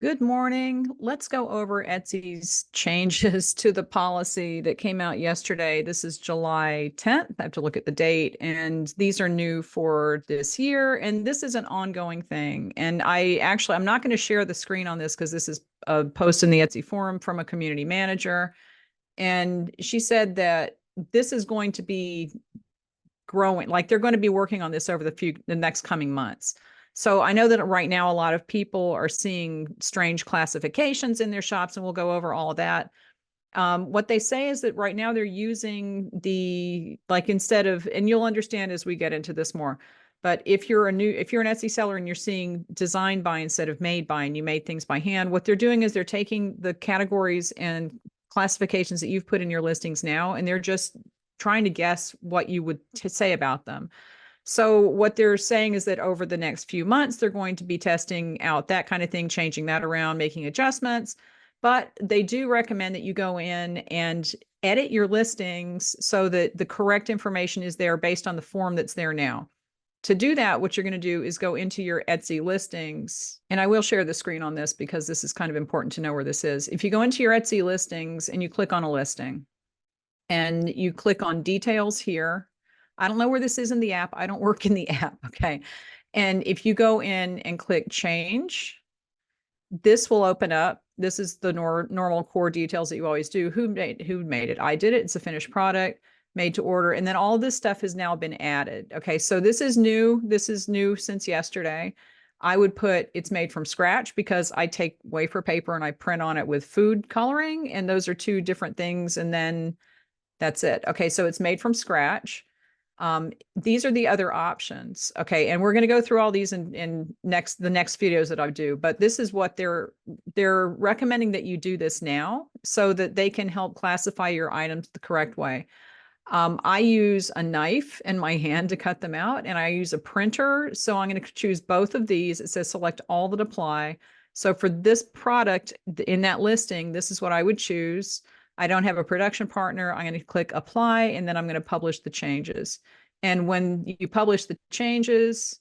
Good morning. Let's go over Etsy's changes to the policy that came out yesterday. This is July 10th. I have to look at the date, and these are new for this year. And this is an ongoing thing. And I'm not going to share the screen on this because this is a post in the Etsy forum from a community manager. And she said that this is going to be growing, like they're going to be working on this over the next coming months. So I know that right now a lot of people are seeing strange classifications in their shops, and we'll go over all of that. What they say is that right now they're using instead of, and you'll understand as we get into this more, but if you're an Etsy seller and you're seeing design by instead of made by, and you made things by hand, what they're doing is they're taking the categories and classifications that you've put in your listings now, and they're just trying to guess what you would say about them. So what they're saying is that over the next few months, they're going to be testing out that kind of thing, changing that around, making adjustments. But they do recommend that you go in and edit your listings so that the correct information is there based on the form that's there now. To do that, what you're going to do is go into your Etsy listings. And I will share the screen on this because this is kind of important to know where this is. If you go into your Etsy listings and you click on a listing and you click on details here, I don't know where this is in the app. I don't work in the app. Okay. And if you go in and click change, this will open up. This is the normal core details that you always do. Who made it? I did it. It's a finished product, made to order. And then all this stuff has now been added. Okay. So this is new. This is new since yesterday. I would put it's made from scratch because I take wafer paper and I print on it with food coloring. And those are two different things. And then that's it. Okay. So it's made from scratch. These are the other options. Okay. And we're going to go through all these in the next videos that I do, but this is what they're recommending that you do this now so that they can help classify your items the correct way. I use a knife in my hand to cut them out, and I use a printer. So I'm going to choose both of these. It says select all that apply. So for this product in that listing, this is what I would choose. I don't have a production partner. I'm going to click apply, and then I'm going to publish the changes. And when you publish the changes,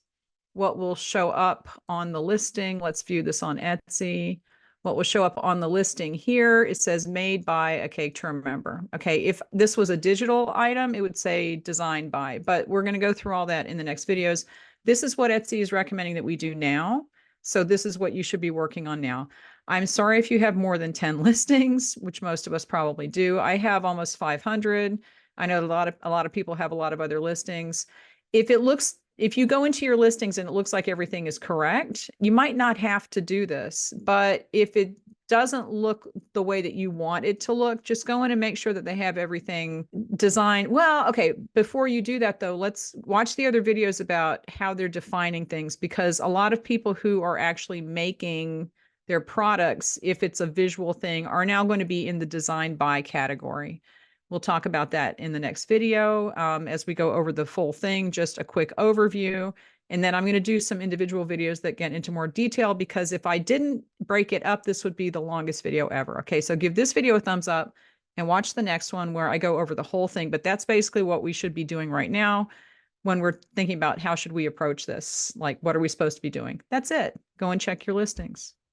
what will show up on the listing, let's view this on Etsy. What will show up on the listing here, it says made by a Cake Term member. Okay, if this was a digital item, it would say designed by, but we're going to go through all that in the next videos. This is what Etsy is recommending that we do now. So this is what you should be working on now. I'm sorry if you have more than 10 listings, which most of us probably do. I have almost 500. I know a lot of people have a lot of other listings. If you go into your listings and it looks like everything is correct, you might not have to do this. But if it doesn't look the way that you want it to look, just go in and make sure that they have everything designed. Well, okay, before you do that though, let's watch the other videos about how they're defining things, because a lot of people who are actually making their products, if it's a visual thing, are now going to be in the design by category. We'll talk about that in the next video as we go over the full thing, just a quick overview. And then I'm going to do some individual videos that get into more detail, because if I didn't break it up, this would be the longest video ever. Okay, so give this video a thumbs up and watch the next one where I go over the whole thing. But that's basically what we should be doing right now when we're thinking about how should we approach this? Like, what are we supposed to be doing? That's it. Go and check your listings.